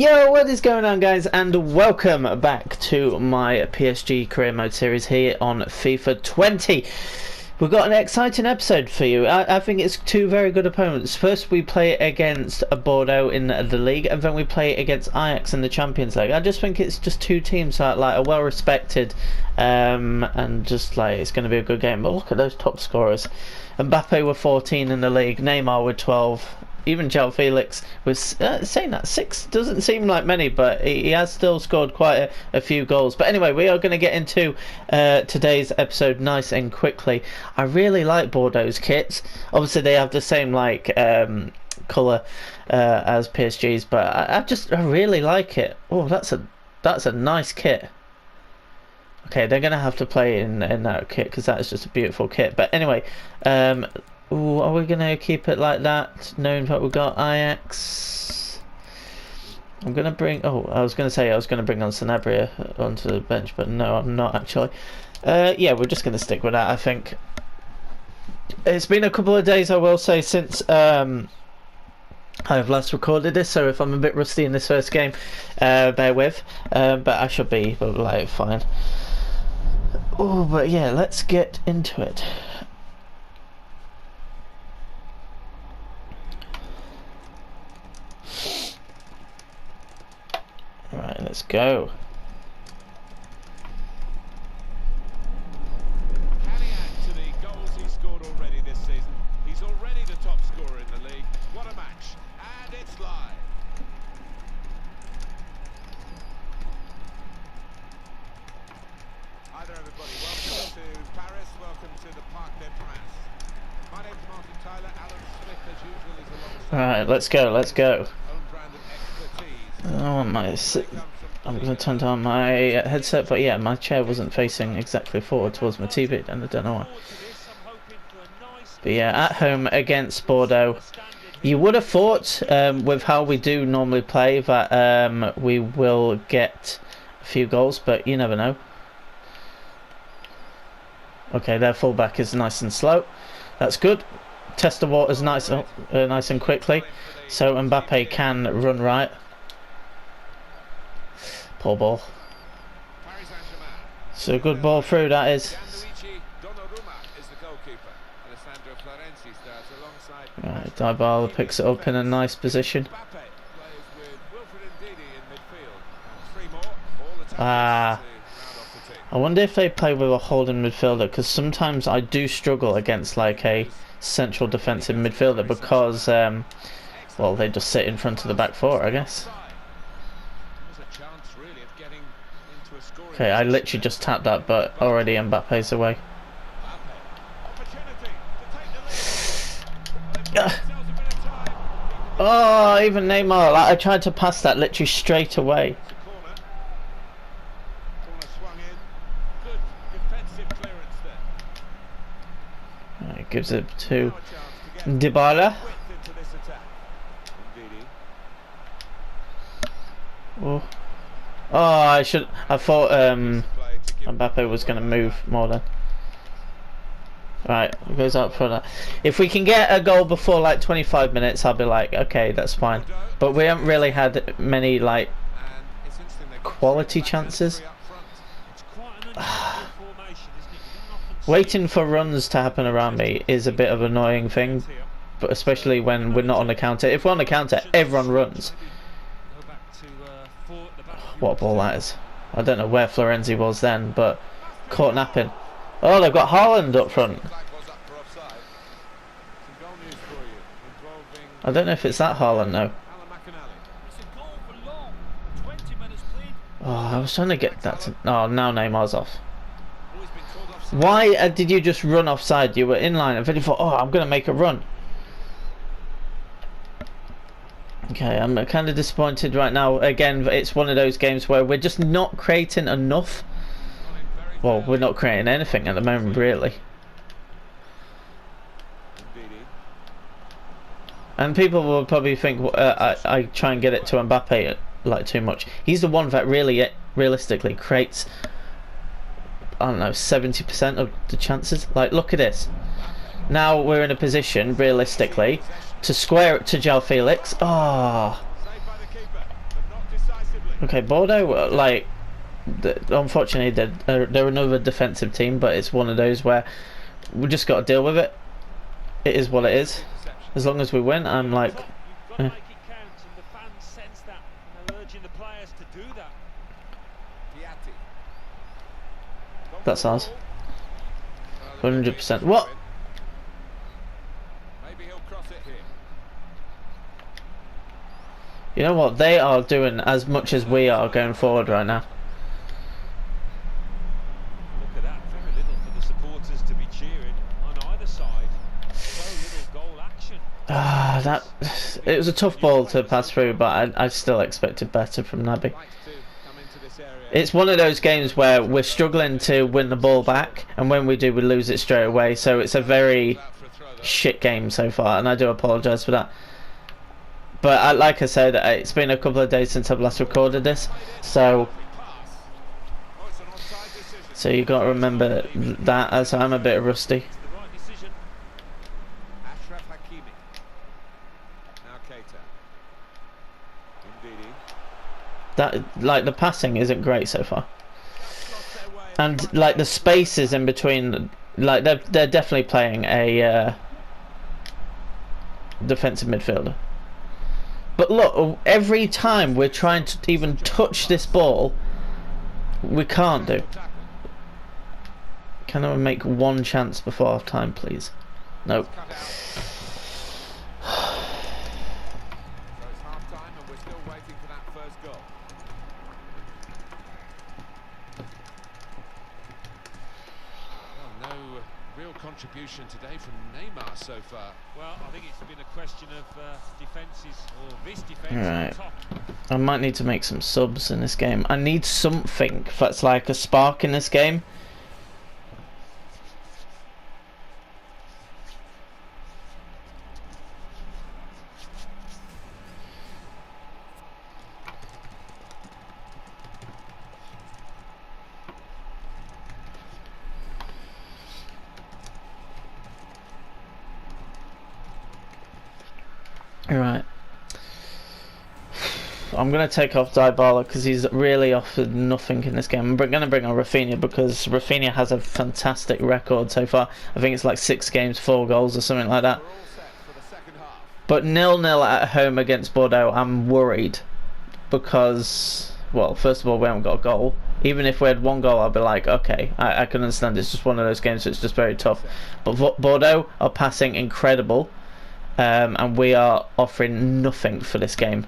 Yo, what is going on, guys, and welcome back to my PSG career mode series here on FIFA 20. We've got an exciting episode for you. I think it's two very good opponents. First we play against Bordeaux in the league, and then we play against Ajax in the Champions League. I just think it's just two teams that are well respected, and just it's going to be a good game. But look at those top scorers. Mbappe with 14 in the league, Neymar with 12. Even João Felix was saying that 6 doesn't seem like many, but he has still scored quite a few goals. But anyway, we are going to get into today's episode nice and quickly. I really like Bordeaux's kits. Obviously, they have the same colour as PSG's, but I really like it. Oh, that's a nice kit. Okay, they're going to have to play in that kit because that is just a beautiful kit. But anyway, ooh, are we going to keep it like that, knowing what we've got? Ajax. I'm going to bring... Oh, I was going to say I was going to bring on Sanabria onto the bench, but no, I'm not actually. Yeah, we're just going to stick with that, I think. It's been a couple of days, I will say, since I've last recorded this, so if I'm a bit rusty in this first game, bear with. But I should be, fine. Oh, but yeah, let's get into it. Right, let's go. Can he add to the goals he scored already this season? He's already the top scorer in the league. What a match. And it's live. Hi there, everybody. Welcome to Paris. Welcome to the Parc des Princes. My name's Martin Tyler. Alan Smith, as usual, is alongside. Alright, let's go, let's go. Own brand of expertise. I want I'm going to turn down my headset, but yeah, my chair wasn't facing exactly forward towards my TV, and I don't know why. But yeah, at home against Bordeaux. You would have thought, with how we do normally play, that we will get a few goals, but you never know. Okay, their fullback is nice and slow. That's good. Test the waters nice and quickly, so Mbappe can run right. Poor ball. So good ball through, that is. Right, Dybala picks it up in a nice position. I wonder if they play with a holding midfielder, because sometimes I do struggle against a central defensive midfielder because, well, they just sit in front of the back four, I guess. Okay, I literally just tapped that, but already Mbappe's away. Oh, even Neymar, I tried to pass that literally straight away. Right, gives it to Dybala. Oh. Oh, I thought Mbappe was going to move more than. Right, it goes up for that. If we can get a goal before 25 minutes, I'll be like, okay, that's fine. But we haven't really had many quality chances. Waiting for runs to happen around me is a bit of an annoying thing, but especially when we're not on the counter. If we're on the counter, everyone runs. What a ball that is. I don't know where Florenzi was then, but caught napping. Oh, they've got Haaland up front. I don't know if it's that Haaland though. Oh, I was trying to get that to... Oh, now Neymar's off. Why did you just run offside? You were in line and then you thought, oh, I'm going to make a run. Okay, I'm kind of disappointed right now. Again, it's one of those games where we're just not creating enough. Well, we're not creating anything at the moment, really. And people will probably think I try and get it to Mbappe too much. He's the one that really, realistically creates, I don't know, 70% of the chances. Look at this. Now we're in a position, realistically, to square it to João Felix. Oh. Okay, Bordeaux, like, unfortunately, they're another defensive team, but it's one of those where we just got to deal with it. It is what it is. As long as we win, I'm like, You've got to make it count, and the fans sense that, and they're urging the players to do that. that's ours. 100%. What? Maybe he'll cross it here. You know what? They are doing as much as we are going forward right now. Look at that, very little for the supporters to be cheering on either side. So little goal action. It was a tough ball to pass through, but I still expected better from Naby. It's one of those games where we're struggling to win the ball back, and when we do, we lose it straight away. So it's a very shit game so far, and I do apologise for that. But like I said, it's been a couple of days since I've last recorded this, so you got to remember that, as I'm a bit rusty. That, like, the passing isn't great so far, and like the spaces in between, like they're definitely playing a defensive midfielder. But look, every time we're trying to even touch this ball, we can't do. Can I make one chance before half time, please? Nope. Contribution today from Neymar so far. Well, I think it's been a question of defences, or this defence Right. on top. I might need to make some subs in this game. I need something that's like a spark in this game. Right. I'm going to take off Dybala because he's really offered nothing in this game. I'm going to bring on Rafinha because Rafinha has a fantastic record so far. I think it's like 6 games, 4 goals or something like that. But 0-0 at home against Bordeaux, I'm worried because, well, first of all, we haven't got a goal. Even if we had 1 goal, I'd be like, okay, I can understand. It's just one of those games that's just very tough. But Bordeaux are passing incredible. And we are offering nothing for this game.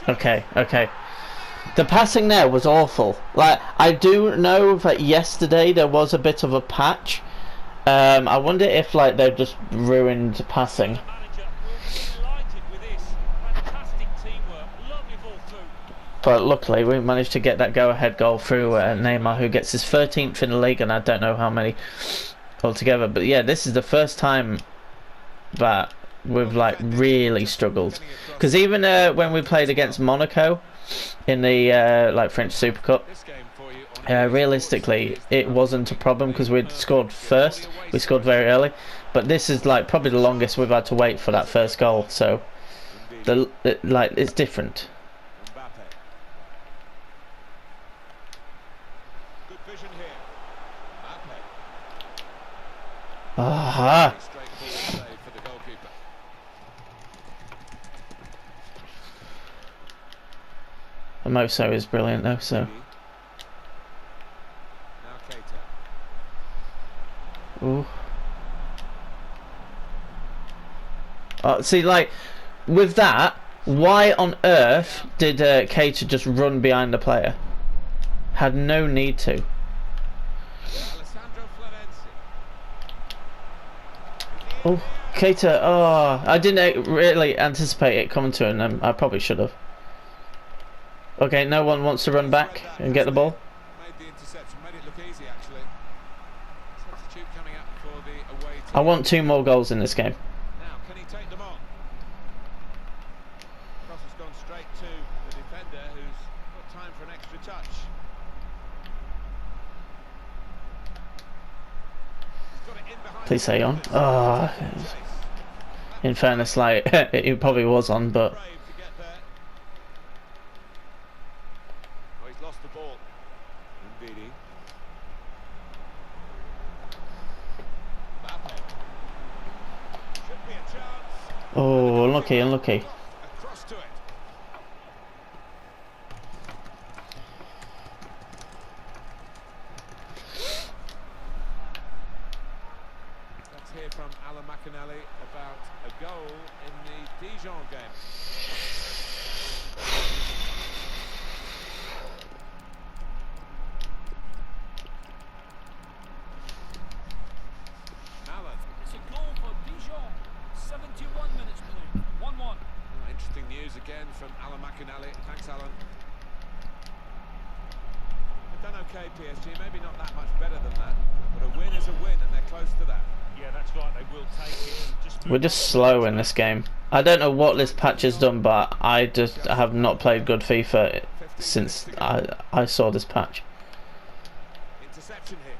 Okay. The passing there was awful. Like, I do know that yesterday there was a bit of a patch. I wonder if like they've just ruined passing. But luckily we managed to get that go-ahead goal through Neymar, who gets his 13th in the league, and I don't know how many altogether. But yeah, this is the first time that we've like really struggled. Because even when we played against Monaco in the like French Super Cup, realistically it wasn't a problem because we'd scored first. We scored very early. But this is like probably the longest we've had to wait for that first goal. So like it's different. Aha! Moso is brilliant though, so. Ooh. See, like, with that, why on earth did Keita just run behind the player? Had no need to. Oh, Keita, oh, I didn't really anticipate it coming to him. I probably should have. Okay, no one wants to run back and get the ball. I want 2 more goals in this game. Now, can he take them on? Cross has gone straight to the defender, who's got time for an extra touch. Please say on. Oh. In fairness, like it probably was on, but Brave to get there. Oh, he's lost the ball. Indeed. Mbappe. Should be a chance. oh, unlucky, unlucky. Across to it. Let's hear from Alan McInally about a goal in the Dijon game. Alan. It's a goal for Dijon. 71 minutes played. 1-1. Oh, interesting news again from Alan McInally. Thanks, Alan. They've done okay, PSG. Maybe not that much better than that, but a win is a win, and they're close to that. Yeah, that's right. They will take it. And just We're just slow in this game. I don't know what this patch has done, but I just have not played good FIFA since I saw this patch. Interception here.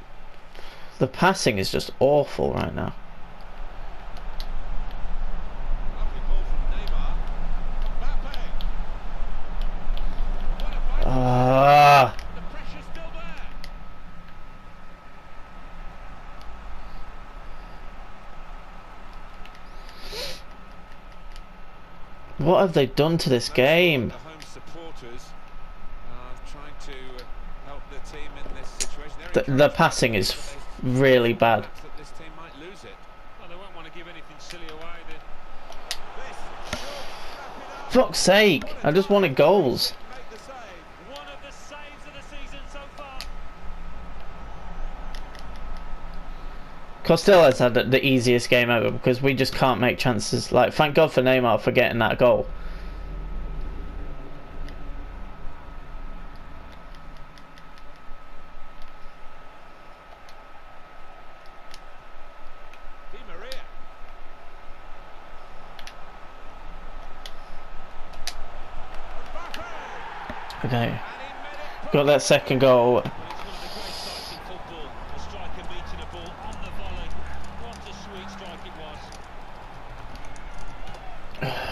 The passing is just awful right now. Lovely ball from Neymar. Mbappe. What a fight. Ah, The pressure's still there. what have they done to this game? The home supporters are trying to help the team in this situation. The passing is really bad. That this team might lose it. well, they won't want to give anything silly away. This should wrap it up. Fuck's sake! I just wanted goals. Make the save. One of the saves of the season so far. Costello's had the easiest game ever because we just can't make chances. Like, thank God for Neymar for getting that goal. Di Maria. Mbappe. Okay, And he made it. got that second goal. Well, it's one of the great sights in football. A striker meeting a ball on the volley. What a sweet strike it was.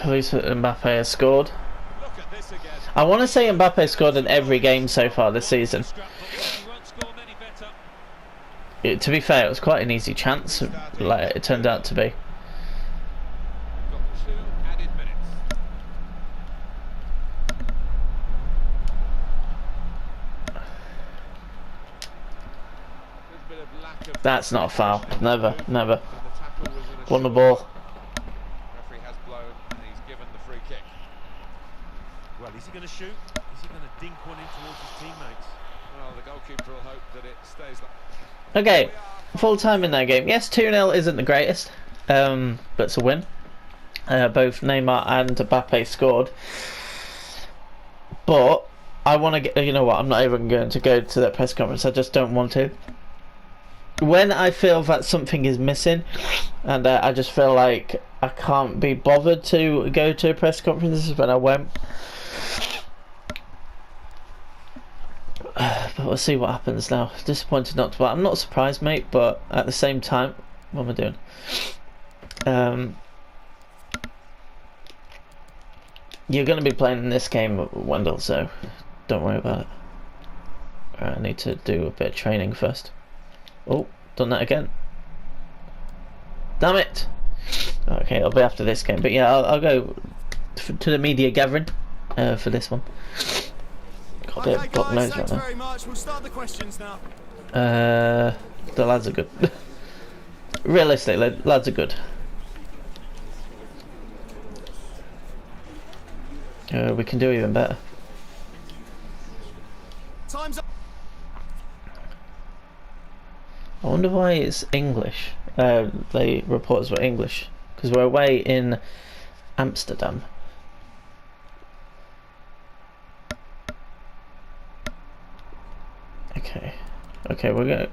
At least Mbappe has scored. Look at this again. I want to say Mbappe scored in every game so far this season. Scrap, but he won't score many better. To be fair, it was quite an easy chance, like it turned out to be. Got 2 added minutes. There's a bit of lack of. That's not a foul. Never, never. And the tackle was in a Won the short- ball. Referee has blown and he's given the free kick. Well, is he going to shoot? Is he going to dink one in towards his teammates? Well, the goalkeeper will hope that it stays like. Okay, full time in that game. Yes, 2-0 isn't the greatest, but it's a win. Both Neymar and Mbappe scored. But I want to get. You know what? I'm not even going to go to that press conference. I just don't want to. When I feel that something is missing, and I just feel like I can't be bothered to go to a press conference, this is when I went. But we'll see what happens now. Disappointed not to. But I'm not surprised, mate. But at the same time, what am I doing? You're going to be playing in this game, Wendell, so don't worry about it. Alright, I need to do a bit of training first. Oh, done that again. Damn it! Okay, it'll be after this game. But yeah, I'll go to the media gathering for this one. Got a bit of block nose right thanks now. very much. We'll start the questions now. The lads are good. Realistically, lads are good. We can do even better. Time's up. I wonder why it's English. The reporters were English because we're away in Amsterdam. Okay, we're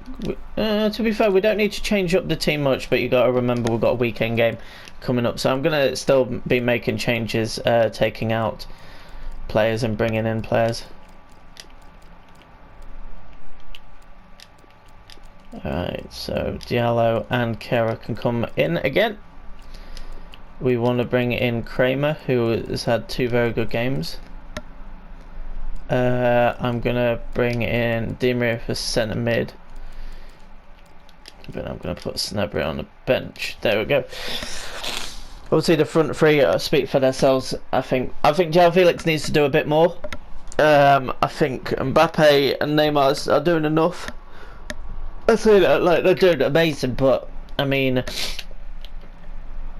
gonna. To be fair, we don't need to change up the team much, but you got to remember we've got a weekend game coming up, so I'm gonna still be making changes, taking out players and bringing in players. Alright, so Diallo and Kera can come in again. we want to bring in Kramer, who has had 2 very good games. I'm gonna bring in Di Maria for centre mid, but I'm gonna put Snabry on the bench. There we go. Obviously, the front three speak for themselves. I think João Felix needs to do a bit more. I think Mbappe and Neymar are doing enough. I say that like they're doing amazing, but I mean,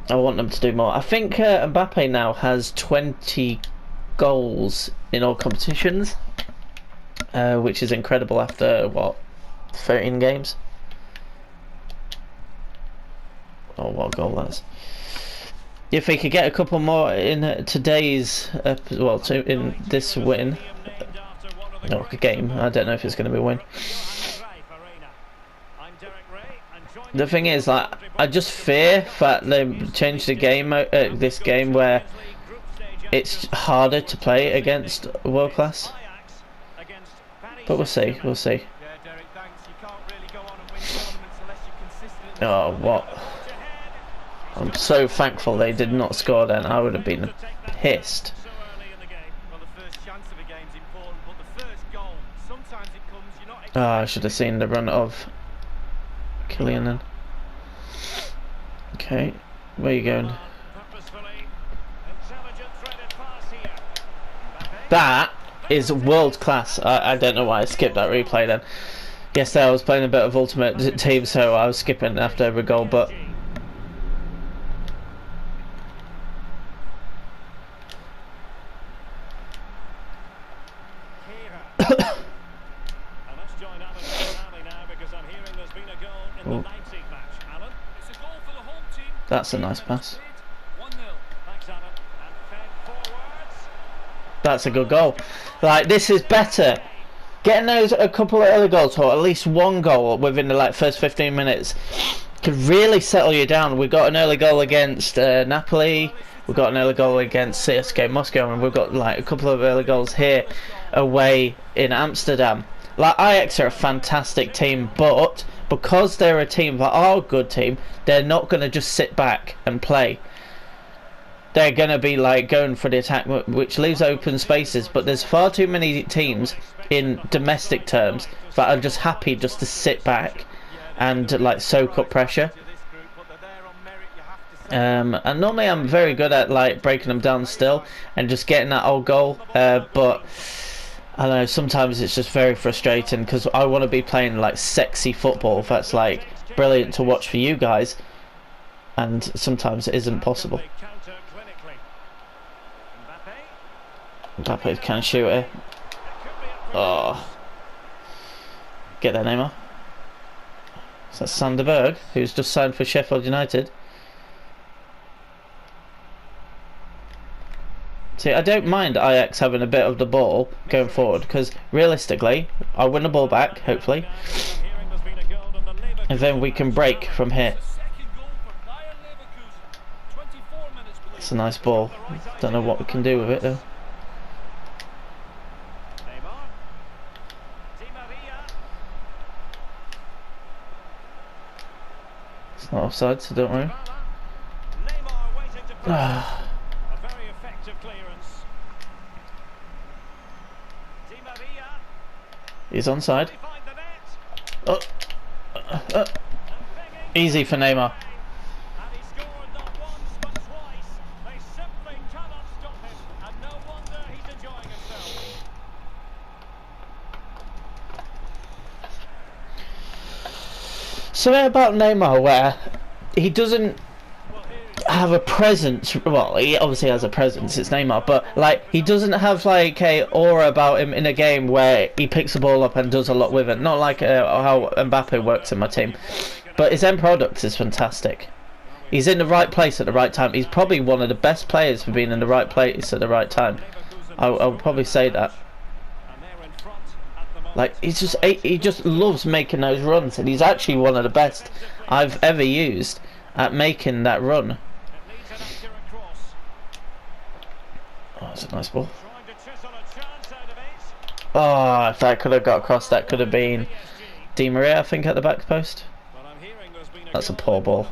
I want them to do more. I think Mbappe now has 20 goals in all competitions, which is incredible after what, 13 games. Oh, what a goal that's! If he could get a couple more in today's, in this win, or game, I don't know if it's going to be a win. The thing is, like, I just fear that they changed the game, this game, where it's harder to play against world class. But we'll see, we'll see. Oh, what? I'm so thankful they did not score then. I would have been pissed. Oh, I should have seen the run of Kylian then. Okay, where are you going? That is world class. I don't know why I skipped that replay then. Yesterday I was playing a bit of Ultimate Team, so I was skipping after every goal, but that's a nice pass. That's a good goal. Like, this is better. Getting those a couple of early goals, or at least one goal within the first 15 minutes, could really settle you down. We got an early goal against Napoli. We got an early goal against CSKA Moscow, and we've got like a couple of early goals here away in Amsterdam. Like, Ajax are a fantastic team, but because they're a team that are a good team, they're not going to just sit back and play. They're going to be like going for the attack, which leaves open spaces, but there's far too many teams in domestic terms that are just happy just to sit back and like soak up pressure. And normally I'm very good at like breaking them down still and just getting that old goal, but I don't know, sometimes it's just very frustrating because I want to be playing like sexy football that's like brilliant to watch for you guys, and sometimes it isn't possible. Mbappe can shoot it. Oh, get there, Neymar. So that's Sanderberg, who's just signed for Sheffield United. See, I don't mind Ajax having a bit of the ball going forward, because realistically, I'll win the ball back, hopefully, and then we can break from here. It's a nice ball. Don't know what we can do with it though. It's not offside, so don't worry. He's onside. Oh. Easy for Neymar. Something about Neymar where he doesn't have a presence. Well, he obviously has a presence, it's Neymar, but like he doesn't have like a aura about him in a game where he picks the ball up and does a lot with it. Not like how Mbappe works in my team, but his end product is fantastic. He's in the right place at the right time. He's probably one of the best players for being in the right place at the right time. I would probably say that. Like, he just loves making those runs, and he's actually one of the best I've ever used at making that run. Oh, that's a nice ball. Oh, if that could have got across, that could have been Di Maria, I think, at the back post. That's a poor ball.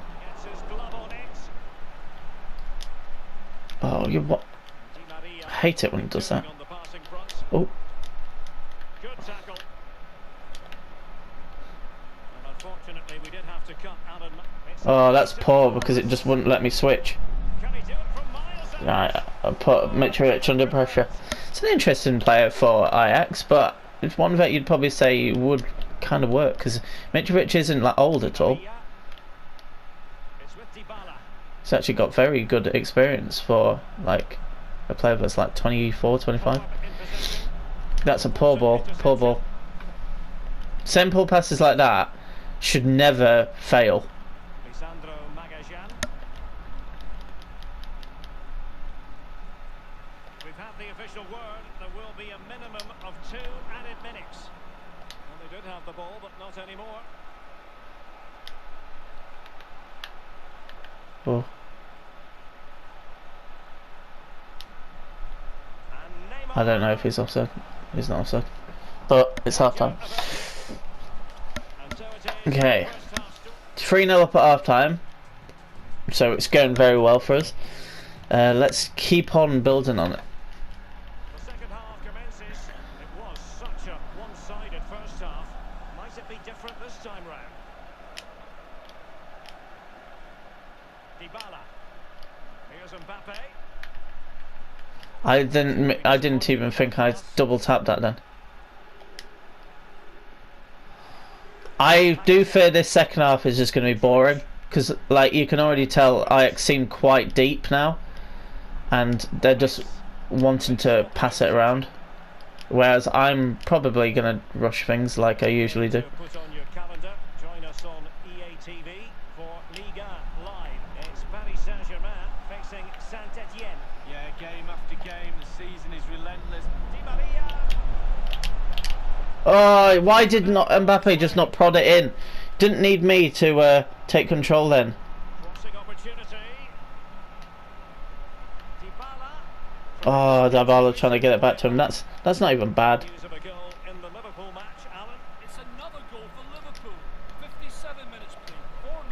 Oh, you what? Di Maria I hate it when it does that. on the passing front. Oh, Good tackle. And unfortunately, we did have to cut Alan. oh, that's poor because it just wouldn't let me switch. Can he do it from miles out? Right, I put Mitrovic under pressure. It's an interesting player for Ajax, but it's one that you'd probably say would kind of work because Mitrovic isn't like old at all. It's with Dybala. He's actually got very good experience for like a player that's like 24, 25. In possession. That's a poor ball, poor ball. Simple passes like that should never fail. Lisandro Magajan. We've had the official word. There will be a minimum of 2 added minutes. Well, they did have the ball, but not anymore. Oh. And Neymar. I don't know if he's offside. He's not offside. But it's half time. And so it is. Okay. First half still 3-0 up at half time. So it's going very well for us. Let's keep on building on it. The second half commences. It was such a one-sided first half. Might it be different this time round? Dybala. Here's Mbappe. I didn't even think I'd double tap that then. I do fear this second half is just going to be boring because, like, you can already tell Ajax seem quite deep now, and they're just wanting to pass it around. Whereas I'm probably going to rush things like I usually do. Put on your calendar. Join us on EA TV for Liga Live. It's Paris Saint-Germain facing Saint-Etienne. Yeah, game after game, the season is relentless. Di Maria. Oh, why did not Mbappe just not prod it in? Didn't need me to take control then. Crossing opportunity. Dybala. Oh, Dybala trying to get it back to him. That's not even bad. News of a goal in the Liverpool match, Alan. It's another goal for Liverpool. 57 minutes played.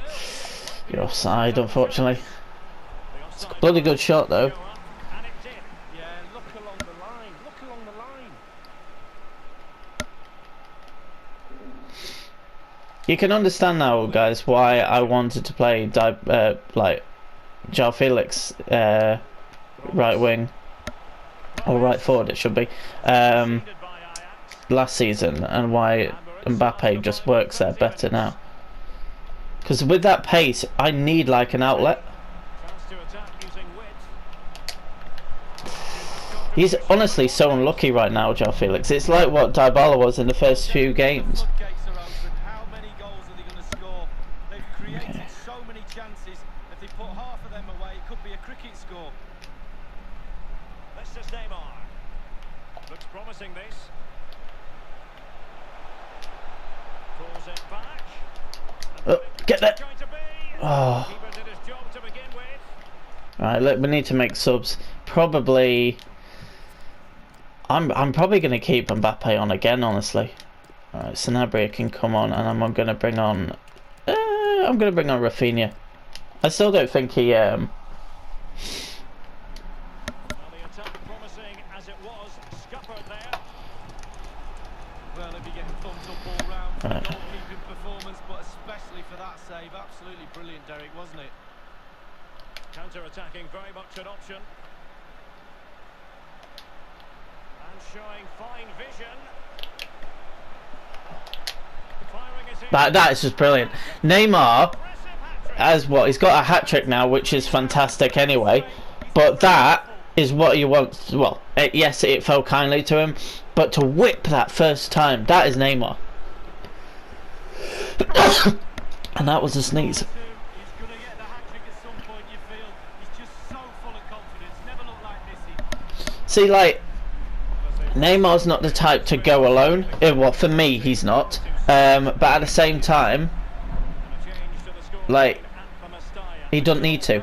4-0. You're offside, unfortunately. The offside Bloody good shot though. go up, and it did. Yeah, look along the line. Look along the line. You can understand now, guys, why I wanted to play like João Felix right wing or right forward. It should be Ended by Ajax. last season, and why Mbappe just works there better now. Because with that pace, I need like an outlet. Chance to attack using width. He's honestly so unlucky right now, João Felix. It's like what Dybala was in the first few games. Floodgates are open. How many goals are they going to score? They've created so many chances. If they put half of them away, it could be a cricket score. This is Neymar. Looks promising, this. Pulls it back. Get that. Going to be. Oh. Keeper did his job to begin with. Right, look, we need to make subs. Probably. I'm probably going to keep Mbappe on again, honestly. Alright, Sanabria can come on, and I'm going to bring on. I'm going to bring on Rafinha. I still don't think he. Well, the attack promising as it was. Scuppered there. Well, if you're getting thumbs up all round for Right. the goalkeeping performance, but especially for that save. Absolutely brilliant, Derek, wasn't it? Counter-attacking, very much an option. And showing fine vision. Firing his that is just brilliant. Neymar has what? He's got a hat trick now, which is fantastic anyway. But that is what you want. Well, yes, it fell kindly to him, but to whip that first time, that is Neymar. And that was a sneeze. He's going to get the hat-trick at some point, you feel. He's just so full of confidence. Never looked like this. See, like, Neymar's not the type to go alone. Well, for me, he's not. But at the same time, like, he doesn't need to,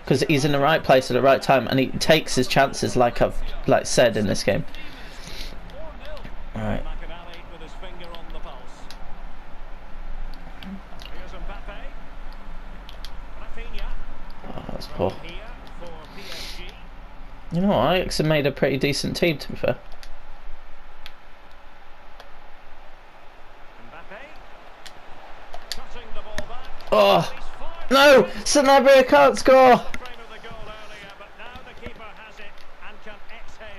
because he's in the right place at the right time, and he takes his chances, like I've said in this game. All right. with his finger on the pulse. Here's Mbappe. Rafinha. Oh, that's poor. Here for PSG. You know what, Ajax have made a pretty decent team, to be fair. Oh no! Sanabria can't score!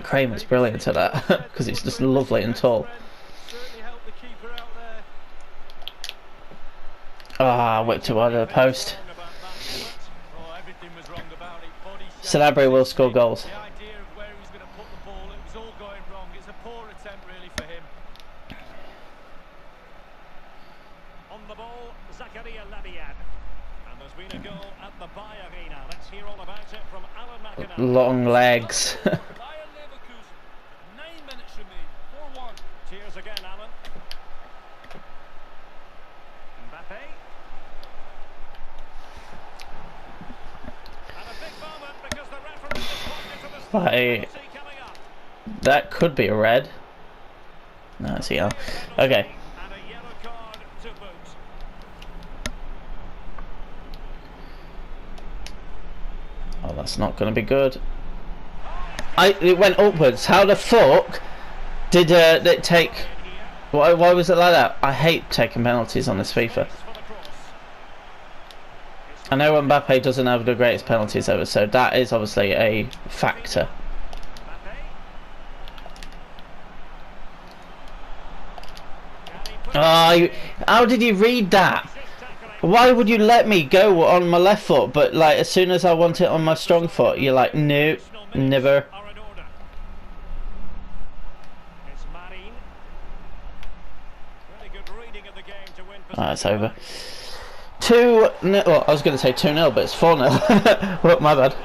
Kramer's brilliant at that because he's just lovely and tall. Ah, whipped it wide of the post. Sanabria will score goals. Long legs. Cheers again, Alan. Mbappe. And a big moment because the referee responded to the Like, that could be a red. No, it's a yellow. Okay. And a yellow card to boot. Oh, that's not going to be good. It went upwards. How the fuck did it take? Why was it like that? I hate taking penalties on this FIFA. I know Mbappe doesn't have the greatest penalties ever, so that is obviously a factor. Oh, how did you read that? Why would you let me go on my left foot, but like as soon as I want it on my strong foot, you're like, no, never. Ah, it's over. 2-0. Well, I was going to say 2-0, but it's 4-0. Look, my bad.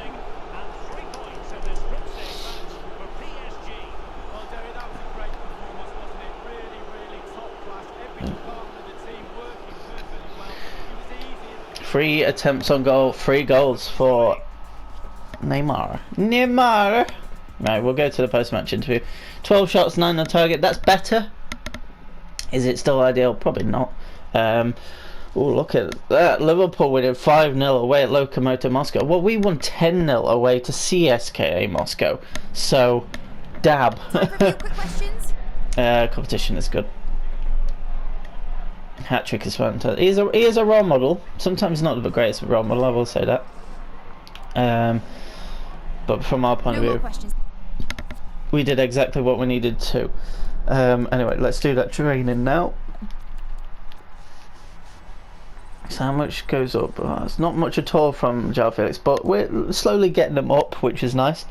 Three attempts on goal, 3 goals for Neymar. Right, we'll go to the post-match interview. 12 shots, 9 on target. That's better. Is it still ideal? Probably not. Oh, look at that. Liverpool winning 5-0 away at Lokomotiv Moscow. Well, we won 10-0 away to CSKA Moscow. So, dab. Competition is good. Hat-trick is fantastic. He is a role model. Sometimes not the greatest role model, I will say that. But from our point of view, we did exactly what we needed to. Anyway, let's do that training now. So how much goes up? Oh, it's not much at all from João Felix, but we're slowly getting them up, which is nice.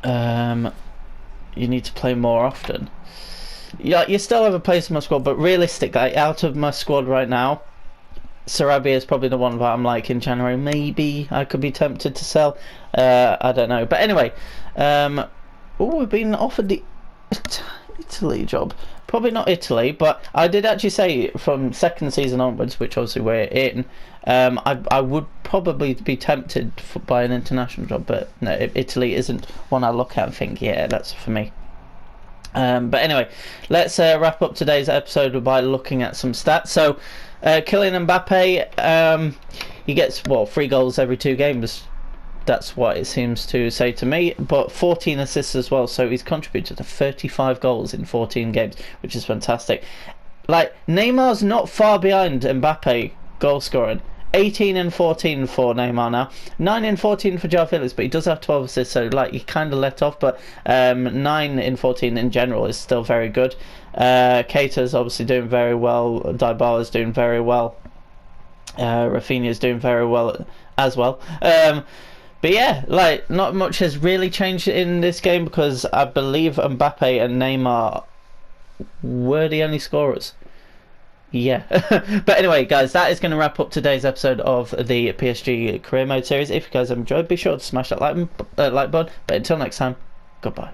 You need to play more often. Yeah, you still have a place in my squad, but realistically, out of my squad right now, Sarabia is probably the one that I'm like in January. Maybe I could be tempted to sell. I don't know. But anyway, oh, we've been offered the Italy job. Probably not Italy, but I did actually say from second season onwards, which obviously we're in, I would probably be tempted by an international job, but no, Italy isn't one I look at and think, yeah, that's for me. But anyway, let's wrap up today's episode by looking at some stats. So, Kylian Mbappe, he gets, well, 3 goals every 2 games. That's what it seems to say to me, but 14 assists as well, so he's contributed to 35 goals in 14 games, which is fantastic. Like, Neymar's not far behind Mbappe goal scoring. 18 and 14 for Neymar now, 9 and 14 for João Felix, but he does have 12 assists, so like he kind of let off, but 9 in 14 in general is still very good. Keita's obviously doing very well, Dybala's doing very well, Rafinha's doing very well as well. But yeah, like, not much has really changed in this game because I believe Mbappe and Neymar were the only scorers. Yeah. But anyway, guys, that is going to wrap up today's episode of the PSG Career Mode series. If you guys have enjoyed, be sure to smash that like button. But until next time, goodbye.